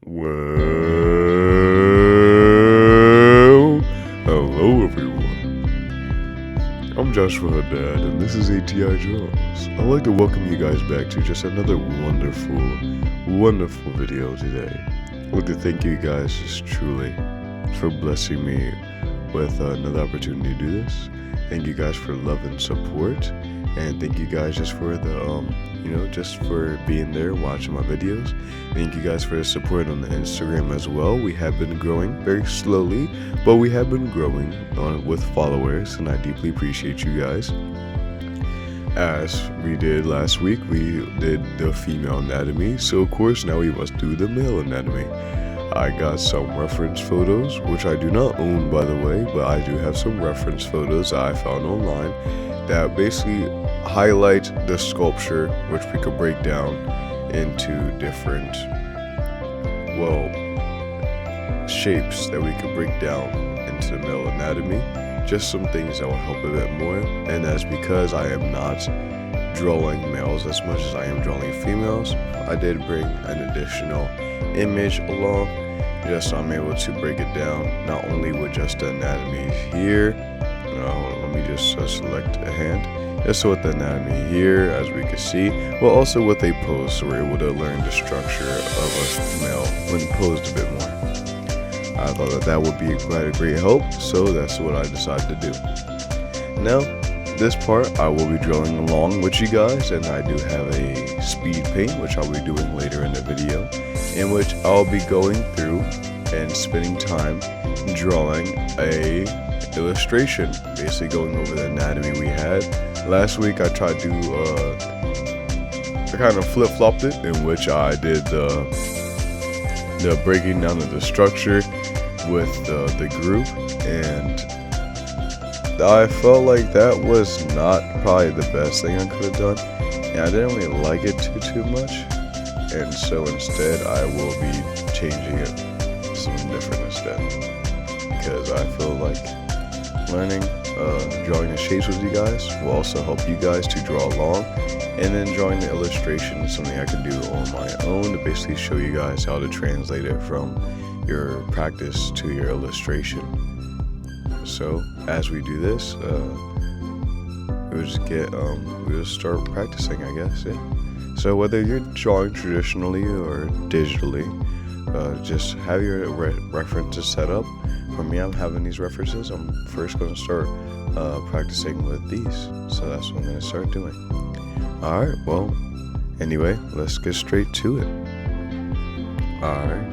Well, hello everyone. I'm Joshua Haddad, and this is A.T.I. Jones. I'd like to welcome you guys back to just another wonderful video today. I'd like to thank you guys just truly for blessing me with another opportunity to do this. Thank you guys for love and support, and thank you guys just for the just for being there, watching my videos. Thank you guys for the support on the Instagram as well. We have been growing very slowly, but we have been growing with followers, and I deeply appreciate you guys. As we did last week, we did the female anatomy, so of course now we must do the male anatomy. I got some reference photos, which I do not own, by the way, but I do have some reference photos that I found online that basically highlight the sculpture, which we could break down into different, shapes that we could break down into the male anatomy. Just some things that will help a bit more, and that's because I am not drawing males as much as I am drawing females. I did bring an additional image along, just so I'm able to break it down, not only with just the anatomy here. Let me just select a hand. Just with the anatomy here, as we can see, but also with a pose, so we're able to learn the structure of a male when posed a bit more. I thought that would be quite a great help, so that's what I decided to do. Now, this part I will be drawing along with you guys, and I do have a speed paint, which I'll be doing later in the video, in which I'll be going through and spending time drawing a illustration, basically going over the anatomy we had. Last week I tried to I kind of flip-flopped it, in which I did the breaking down of the structure with the group, and I felt like that was not probably the best thing I could have done, and I didn't really like it too much, and so instead I will be changing it to something different instead, because I feel like learning drawing the shapes with you guys will also help you guys to draw along, and then drawing the illustration is something I can do on my own to basically show you guys how to translate it from your practice to your illustration. So as we do this, we'll just start practicing, I guess. Yeah. So whether you're drawing traditionally or digitally, just have your references set up. For me, I'm having these references. I'm first going to start practicing with these. So that's what I'm going to start doing. Alright, well, anyway, let's get straight to it. Alright.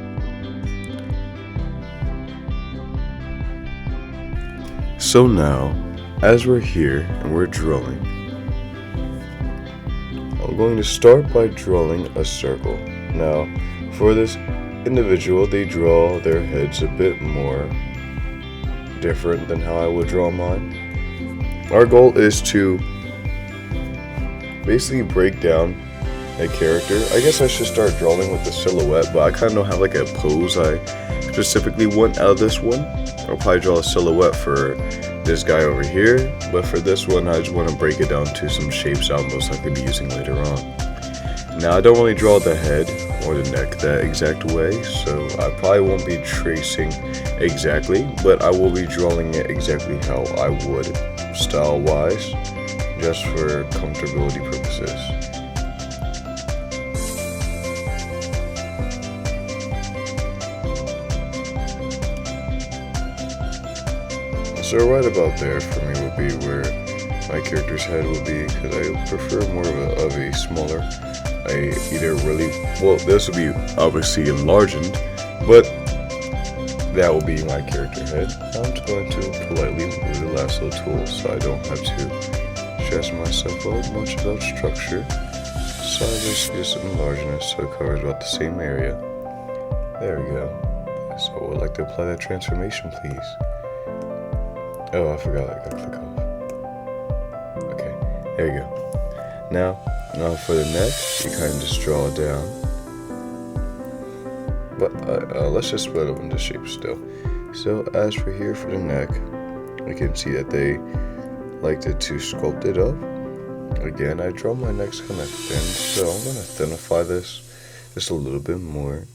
So now, as we're here and we're drawing, I'm going to start by drawing a circle. Now, for this individual, they draw their heads a bit more different than how I would draw mine. Our goal is to basically break down a character. I guess I should start drawing with the silhouette, but I kind of don't have like a pose I specifically want out of this one. I'll probably draw a silhouette for this guy over here, but for this one I just want to break it down to some shapes I'll most likely be using later on. Now, I don't really draw the head or the neck that exact way, so I probably won't be tracing exactly, but I will be drawing it exactly how I would, style-wise, just for comfortability purposes. So right about there for me would be where my character's head would be, because I prefer more of a smaller, this will be obviously enlarged, but that will be my character head. I'm just going to politely move the lasso tool so I don't have to stress myself out much about structure. So I just enlarge it so it covers about the same area. There we go. So I would like to apply that transformation, please. Oh, I forgot I gotta click off. Okay, there you go. Now for the neck, you kind of just draw it down. But let's just split up into shapes still. So as for here for the neck, we can see that they liked it to sculpt it up. Again, I draw my necks kind of thin, so I'm going to thinify this just a little bit more.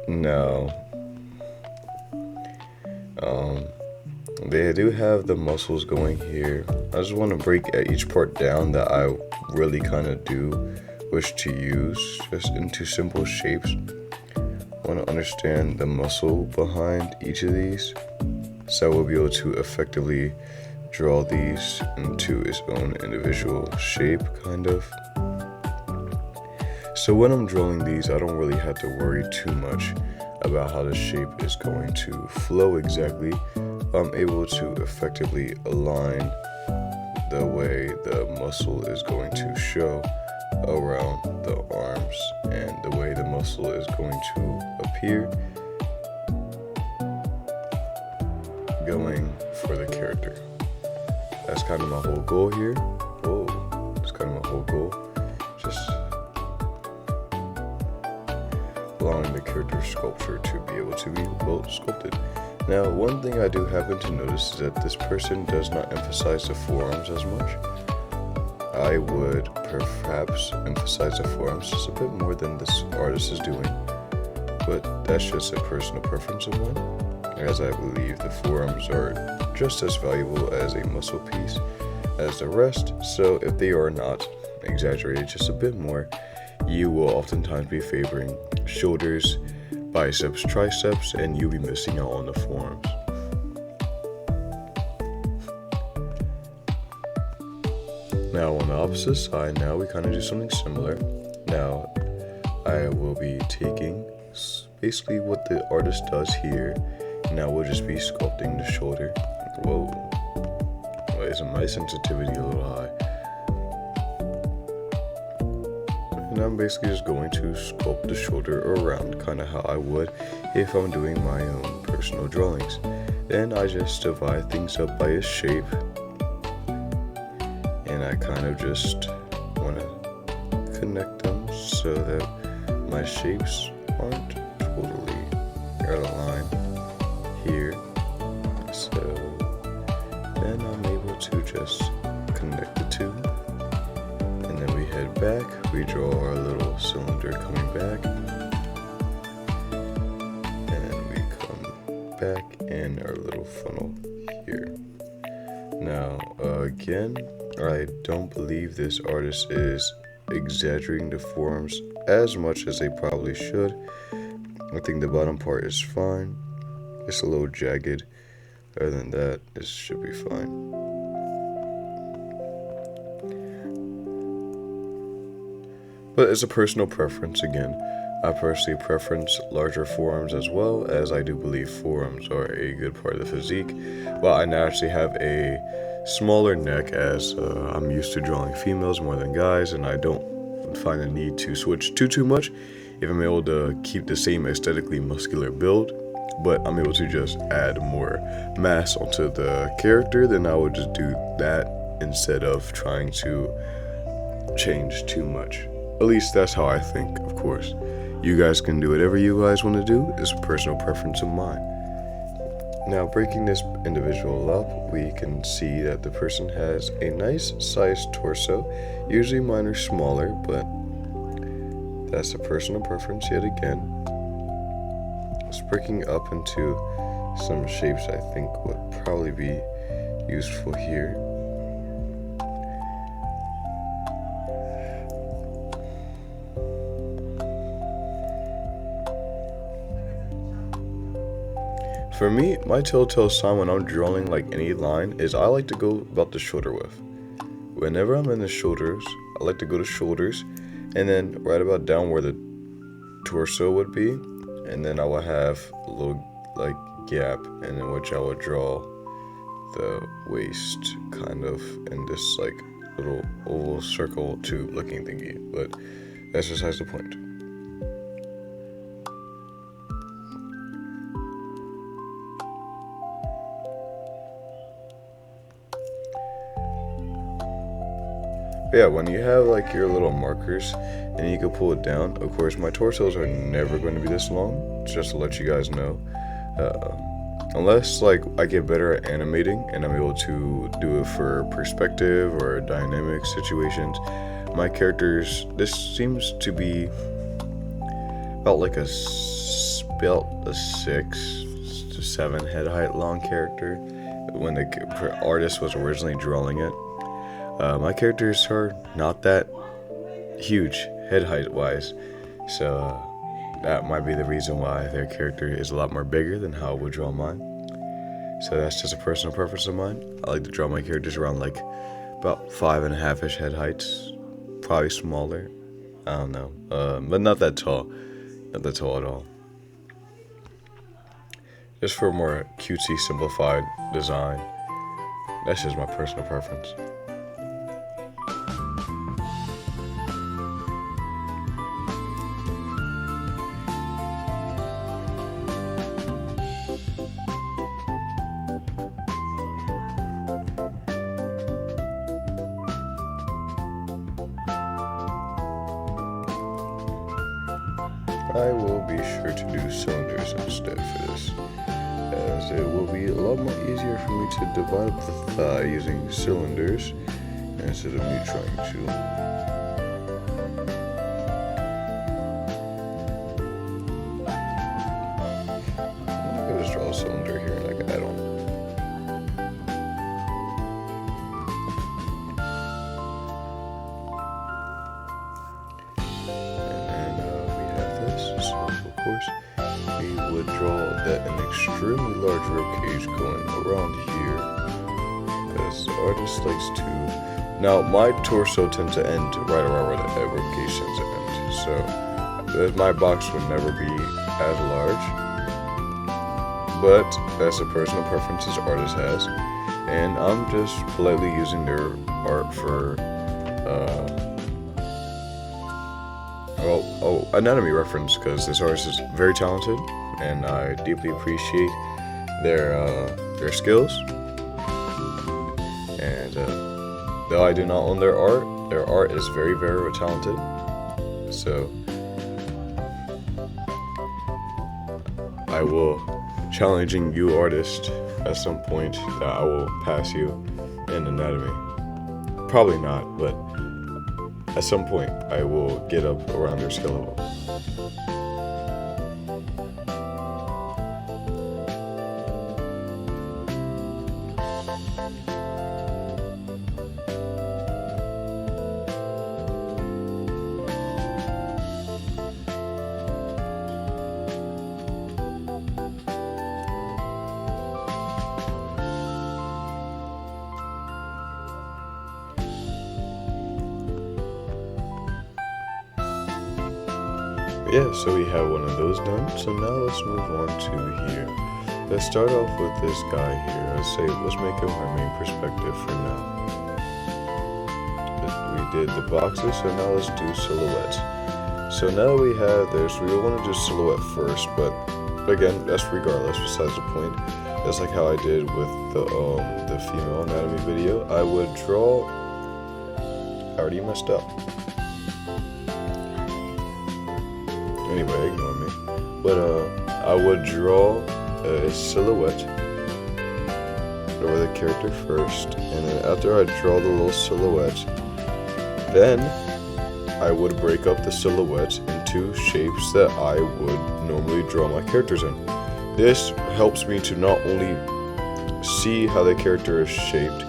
Now, they do have the muscles going here. I just want to break each part down that I really kind of do wish to use just into simple shapes. I want to understand the muscle behind each of these, so we'll be able to effectively draw these into its own individual shape, kind of. So when I'm drawing these, I don't really have to worry too much about how the shape is going to flow exactly. I'm able to effectively align the way the muscle is going to show around the arms and the way the muscle is going to appear going for the character. That's kind of my whole goal here. That's kind of my whole goal. Just allowing the character sculpture to be able to be well sculpted. Now, one thing I do happen to notice is that this person does not emphasize the forearms as much. I would perhaps emphasize the forearms just a bit more than this artist is doing, but that's just a personal preference of mine, as I believe the forearms are just as valuable as a muscle piece as the rest. So if they are not exaggerated just a bit more, you will oftentimes be favoring shoulders, biceps, triceps, and you'll be missing out on the forearms. Now on the opposite side, now we kind of do something similar. Now I will be taking basically what the artist does here. Now we'll just be sculpting the shoulder. Whoa, isn't my sensitivity a little high? And I'm basically just going to sculpt the shoulder around, kind of how I would if I'm doing my own personal drawings. Then I just divide things up by a shape, and I kind of just want to connect them so that my shapes aren't totally out of line here. So then I'm able to just connect the two, and then we head back. We draw our little cylinder coming back, and then we come back in our little funnel here. Now again, I don't believe this artist is exaggerating the forearms as much as they probably should. I think the bottom part is fine. It's a little jagged. Other than that, it should be fine. But it's a personal preference again. I personally preference larger forearms as well, as I do believe forearms are a good part of the physique. While I naturally have a smaller neck, as I'm used to drawing females more than guys, and I don't find the need to switch too much if I'm able to keep the same aesthetically muscular build, but I'm able to just add more mass onto the character, then I would just do that instead of trying to change too much. At least that's how I think, of course. You guys can do whatever you guys want to do. It's a personal preference of mine. Now, breaking this individual up, we can see that the person has a nice sized torso. Usually mine are smaller, but that's a personal preference yet again. It's breaking up into some shapes I think would probably be useful here. For me, my telltale sign when I'm drawing like any line is I like to go about the shoulder width. Whenever I'm in the shoulders, I like to go to shoulders, and then right about down where the torso would be, and then I will have a little like gap, and in which I will draw the waist kind of in this like little oval circle tube looking thingy, but that's besides the point. Yeah, when you have like your little markers and you can pull it down, of course my torsos are never going to be this long, just to let you guys know. Unless like I get better at animating and I'm able to do it for perspective or dynamic situations, my characters, this seems to be about like a built a 6 to 7 head height long character when the artist was originally drawing it. My characters are not that huge head height wise, so that might be the reason why their character is a lot more bigger than how I would draw mine. So that's just a personal preference of mine. I like to draw my characters around like about 5.5-ish head heights, probably smaller. I don't know, but not that tall. Not that tall at all. Just for a more cutesy, simplified design. That's just my personal preference. I will be sure to do cylinders instead for this, as it will be a lot more easier for me to divide up the thigh using cylinders instead of me trying to. I'm gonna just draw a cylinder here and I can add on. Of course, we would draw that an extremely large ribcage going around here, because the artist likes to. Now, my torso tends to end right around where the ribcage tends to end, so my box would never be as large. But that's a personal preference the artist has, and I'm just politely using their art for. Anatomy reference, because this artist is very talented and I deeply appreciate their skills. And though I do not own their art is very, very talented. So I will challenging you, artist, at some point that I will pass you in anatomy. Probably not, but at some point, I will get up around their skill level. Yeah, so we have one of those done. So now let's move on to here. Let's start off with this guy here. Let's make him our main perspective for now. We did the boxes, so now let's do silhouettes. So now we have this. We want to do silhouette first, but again, that's regardless. Besides the point, that's like how I did with the female anatomy video. I would draw. I already messed up. Anyway, ignore me. But I would draw a silhouette over the character first, and then after I draw the little silhouette, then I would break up the silhouette into shapes that I would normally draw my characters in. This helps me to not only see how the character is shaped,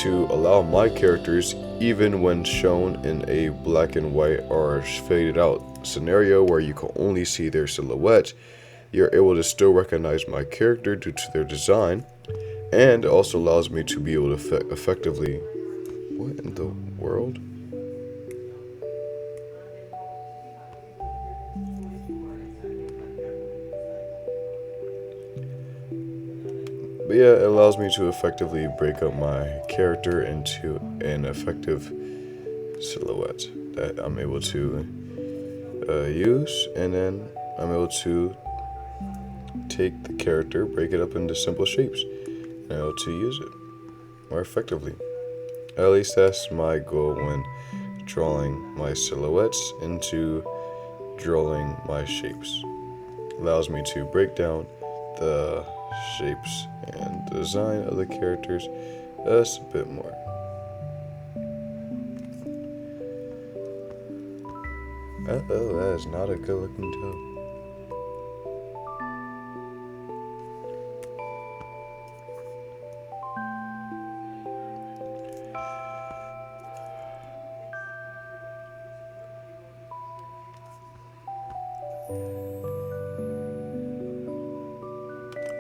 to allow my characters, even when shown in a black and white or faded out scenario where you can only see their silhouette, you're able to still recognize my character due to their design, and also allows me to be able to effectively. What in the world? But yeah, it allows me to effectively break up my character into an effective silhouette that I'm able to use, and then I'm able to take the character, break it up into simple shapes, and I'm able to use it more effectively. At least that's my goal when drawing my silhouettes into drawing my shapes. Allows me to break down the shapes and design of the characters just a bit more. Uh-oh, that is not a good looking toe.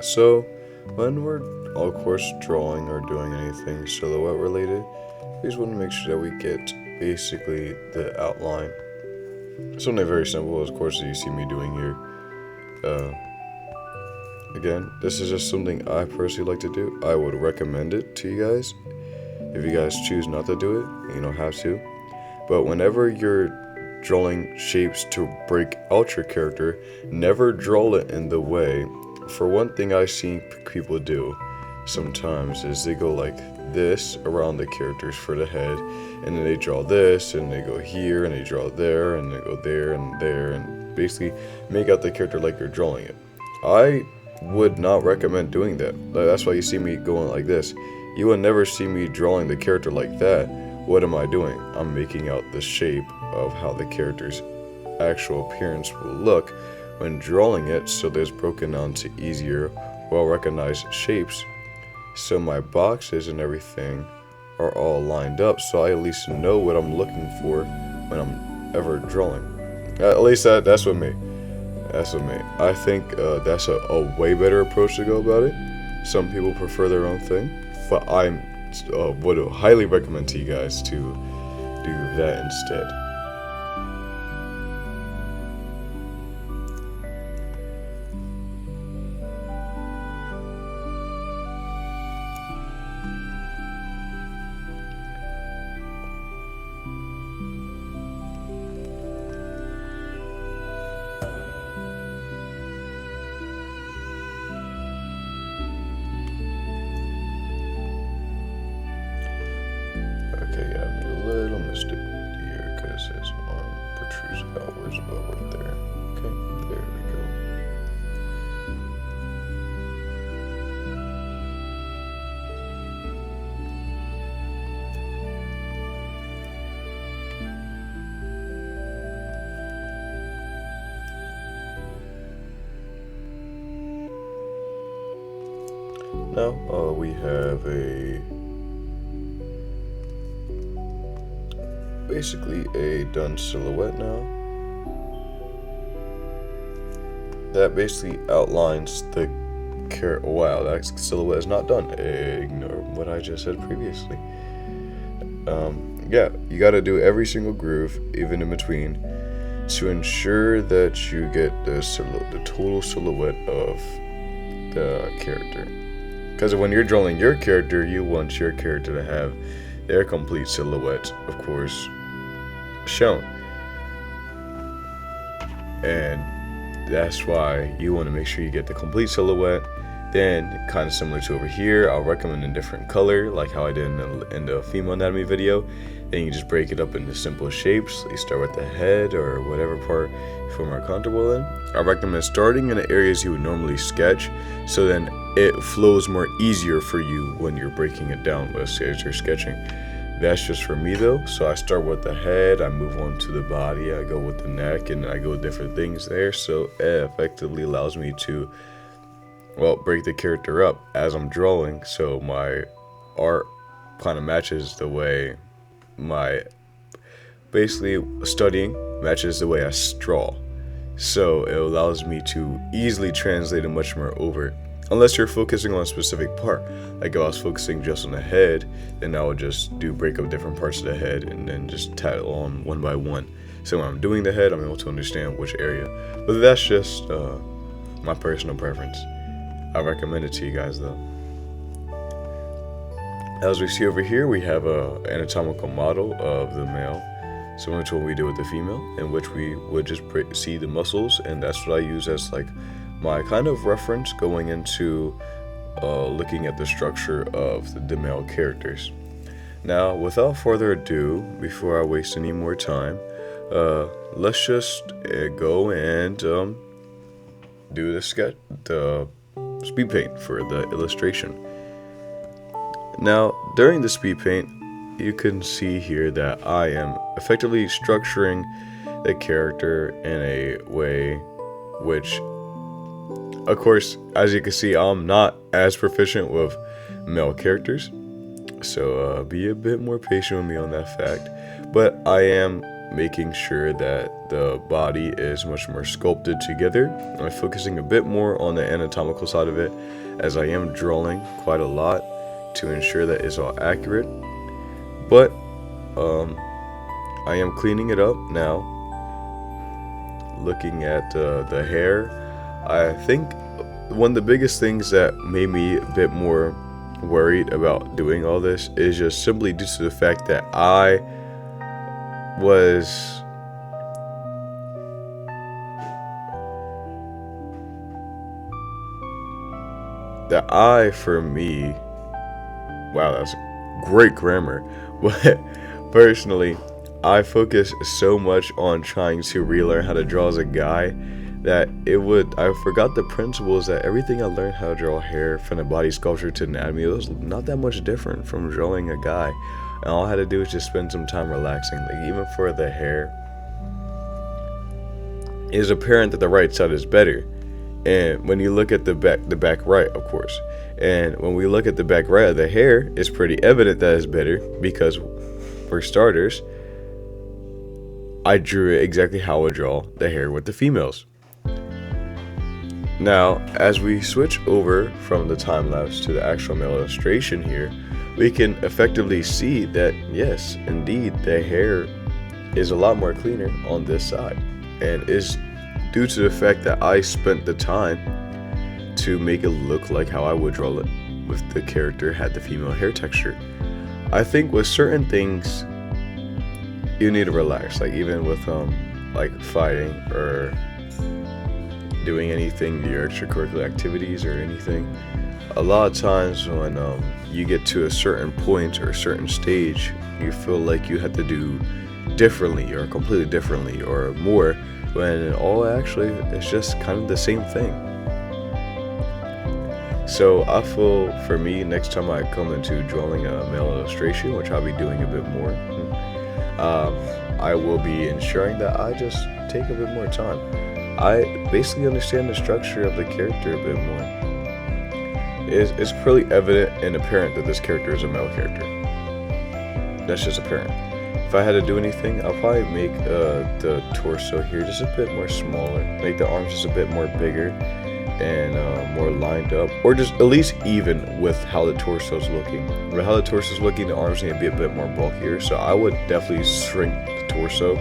So, when we're, of course, drawing or doing anything silhouette related, we just want to make sure that we get basically the outline. Something very simple, of course, that you see me doing here. Again, this is just something I personally like to do. I would recommend it to you guys. If you guys choose not to do it, you don't have to. But whenever you're drawing shapes to break out your character, never draw it in the way. For one thing I've seen people do sometimes is they go like this around the characters for the head, and then they draw this, and they go here, and they draw there, and they go there, and basically make out the character like you're drawing it. I would not recommend doing that. That's why you see me going like this. You will never see me drawing the character like that. What am I doing? I'm making out the shape of how the character's actual appearance will look when drawing it, so there's broken down to easier, well-recognized shapes. So my boxes and everything are all lined up, so I at least know what I'm looking for when I'm ever drawing. At least that's with me. That's with me. I think that's a way better approach to go about it. Some people prefer their own thing, but I would highly recommend to you guys to do that instead. Okay, yeah, I made a little mistake here because his arm protrudes outwards about right there. Okay, there we go. Now we have basically a done silhouette now that basically outlines the wow, that silhouette is not done. Ignore what I just said previously. Yeah, you got to do every single groove, even in between, to ensure that you get the total silhouette of the character. Because when you're drawing your character, you want your character to have their complete silhouette, of course, shown. And that's why you want to make sure you get the complete silhouette. Then, kind of similar to over here, I'll recommend a different color, like how I did in the female anatomy video. Then you just break it up into simple shapes. You start with the head or whatever part you feel more comfortable in. I recommend starting in the areas you would normally sketch, so then it flows more easier for you when you're breaking it down as you're sketching. That's just for me though. So I start with the head, I move on to the body, I go with the neck, and I go with different things there. So it effectively allows me to, well, break the character up as I'm drawing, so my art kind of matches the way my basically studying matches the way I draw. So it allows me to easily translate it much more over. Unless you're focusing on a specific part. Like if I was focusing just on the head, then I would just break up different parts of the head and then just tattle on one by one. So when I'm doing the head, I'm able to understand which area. But that's just my personal preference. I recommend it to you guys though. As we see over here, we have an anatomical model of the male, similar to what we did with the female, in which we would just see the muscles, and that's what I use as like my kind of reference going into looking at the structure of the male characters. Now, without further ado, before I waste any more time, let's just go and do the speed paint for the illustration. Now, during the speed paint, you can see here that I am effectively structuring the character in a way which, of course, as you can see, I'm not as proficient with male characters, so be a bit more patient with me on that fact. But I am making sure that the body is much more sculpted together. I'm focusing a bit more on the anatomical side of it, as I am drawing quite a lot to ensure that it's all accurate. But I am cleaning it up now. Looking at the hair, I think one of the biggest things that made me a bit more worried about doing all this is just simply due to the fact that I for me, wow, that's great grammar, but personally, I focus so much on trying to relearn how to draw as a guy that I forgot the principles that everything I learned how to draw hair from the body sculpture to anatomy, it was not that much different from drawing a guy. And all I had to do was just spend some time relaxing. Like, even for the hair, it is apparent that the right side is better. And when you look at the back right, of course. And when we look at the back right of the hair, it's pretty evident that it's better because, for starters, I drew it exactly how I would draw the hair with the females. Now, as we switch over from the time lapse to the actual male illustration here, we can effectively see that, yes, indeed, the hair is a lot more cleaner on this side. And is due to the fact that I spent the time to make it look like how I would draw it if the character had the female hair texture. I think with certain things, you need to relax. Like, even with like fighting or doing anything, your extracurricular activities or anything, a lot of times when you get to a certain point or a certain stage, you feel like you have to do differently or completely differently or more, when in all actually it's just kind of the same thing. So I feel, for me, next time I come into drawing a male illustration, which I'll be doing a bit more, I will be ensuring that I just take a bit more time. I basically understand the structure of the character a bit more. It's pretty evident and apparent that this character is a male character. That's just apparent. If I had to do anything, I'll probably make the torso here just a bit more smaller, make the arms just a bit more bigger and more lined up, or just at least even with how the torso's looking. With how the torso's looking, the arms need to be a bit more bulkier, so I would definitely shrink the torso.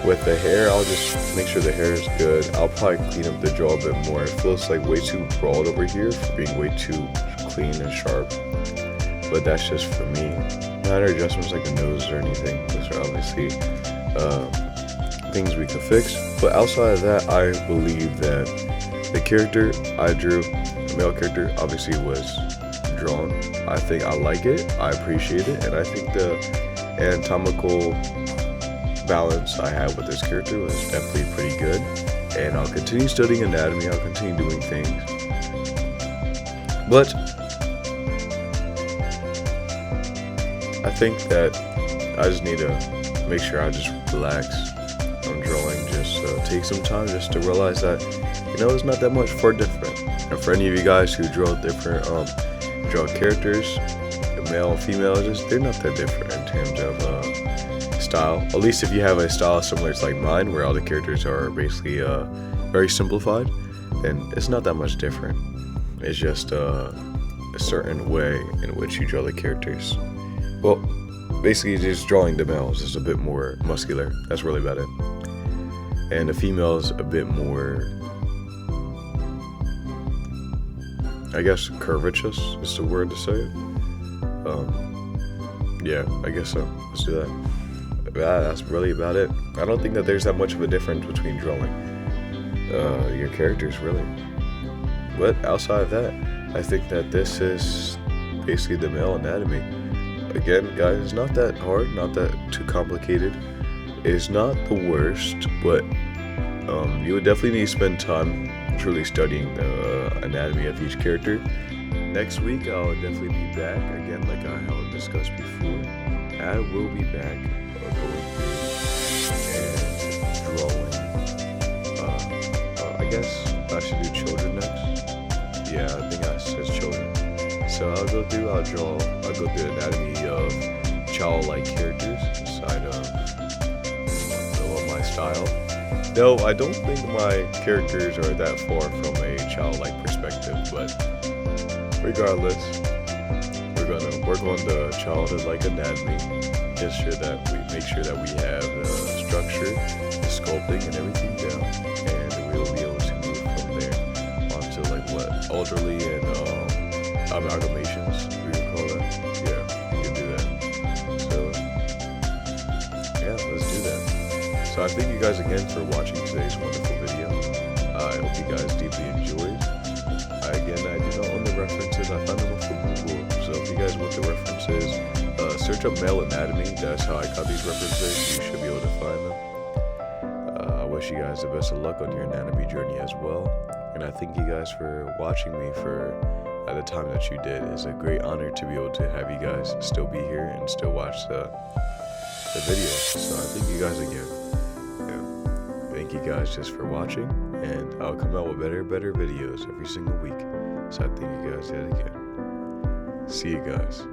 With the hair, I'll just make sure the hair is good. I'll probably clean up the jaw a bit more. It feels like way too broad over here for being way too clean and sharp, but that's just for me. Minor adjustments like the nose or anything, those are obviously things we can fix. But outside of that, I believe that the character I drew, the male character, obviously was drawn. I think I like it, I appreciate it, and I think the anatomical balance I had with this character was definitely pretty good. And I'll continue studying anatomy, I'll continue doing things. But I think that I just need to make sure I just relax on drawing, just take some time just to realize that, it's not that much far different. And for any of you guys who draw different, draw characters, male and female, they're not that different in terms of style. At least if you have a style similar to like mine, where all the characters are basically very simplified, then it's not that much different. It's just a certain way in which you draw the characters. Well, basically just drawing the males is a bit more muscular. That's really about it. And the females a bit more, I guess, curvaceous is the word to say it. Yeah, I guess so. Let's do that. That's really about it. I don't think that there's that much of a difference between drawing your characters, really. But outside of that, I think that this is basically the male anatomy. Again, guys, it's not that hard, not that too complicated. It's not the worst, but you would definitely need to spend time truly studying the anatomy of each character. Next week, I'll definitely be back, again, like I have discussed before. I will be back going through and drawing. I guess I should do children next. Yeah, I think I said children. So I'll go through the anatomy of childlike characters inside of style. No, I don't think my characters are that far from a childlike perspective, but regardless, we're gonna work on the childhood-like anatomy. Just sure that we make sure that we have the structure, the sculpting, and everything down, and we'll be able to move from there onto like what elderly and amalgamations we would call that. Yeah, we can do that. So yeah, let's do that. So I thank you guys again for watching today's wonderful video. I hope you guys deeply enjoyed. Again, I do not own the references. I found them off of Google. So if you guys want the references, search up male anatomy. That's how I got these references. You should be able to find them. I wish you guys the best of luck on your anatomy journey as well. And I thank you guys for watching me for at the time that you did. It's a great honor to be able to have you guys still be here and still watch the video. So I thank you guys again. Yeah. Thank you guys just for watching, and I'll come out with better videos every single week. So I thank you guys yet again. See you guys.